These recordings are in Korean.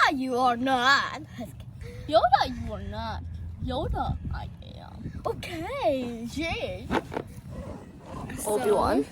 Yoda, you are not. Yoda, you are not. Yoda, I am. Okay, jeez. Obi-Wan.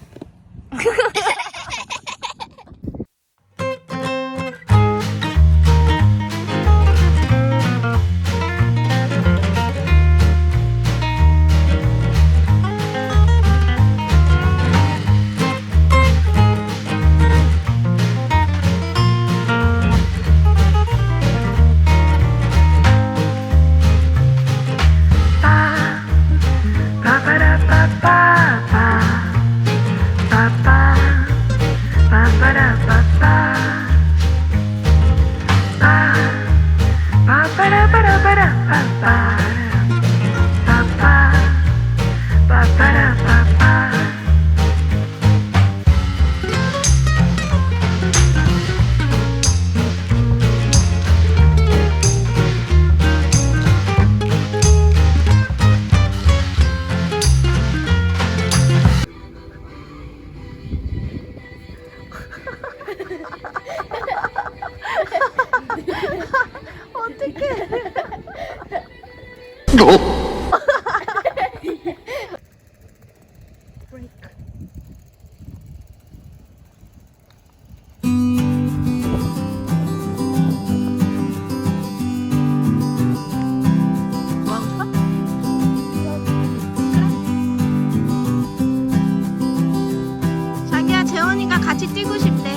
자기야, 재원이가 같이 뛰고 싶대.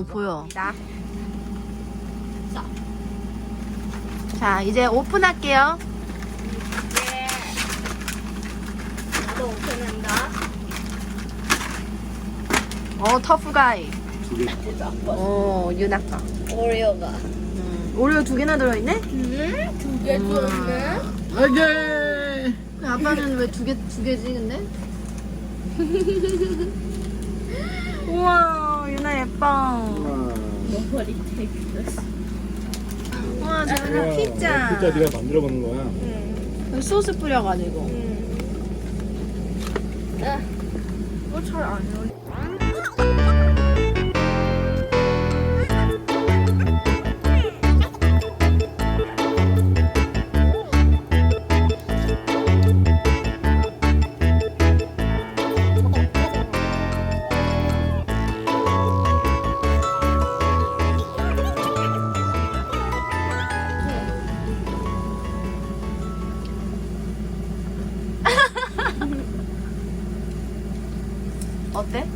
보여. 자, 이제 오픈할게요. 나도 오픈한다. 터프가이. 윤아빠. 오리오가. 오리오 2개나 들어있네? 두개 줬네. 오케이. 아빠는 왜 두 개지, 근데? 우와, 윤아 예뻐. 머리 테이크였어. 우와, 재원아 피자. 피자 네가 만들어 보는 거야. 여기 소스 뿌려가지고. 잘안 어울려. 어때?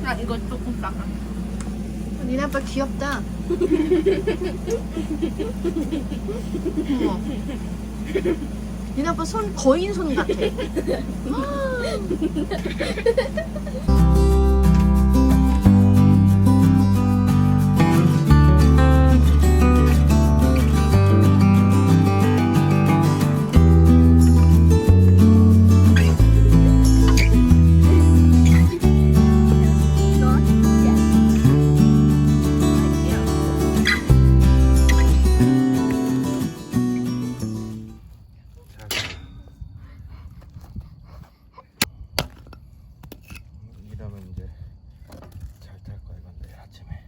나 이거 조금 작아. 니네 아빠 귀엽다. 어머. 니네 아빠 손 거인 손 같아. 이러면 이제 잘 탈 거야 이건 내일 아침에.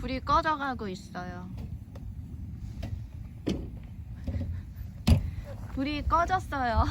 불이 꺼져가고 있어요. 불이 꺼졌어요.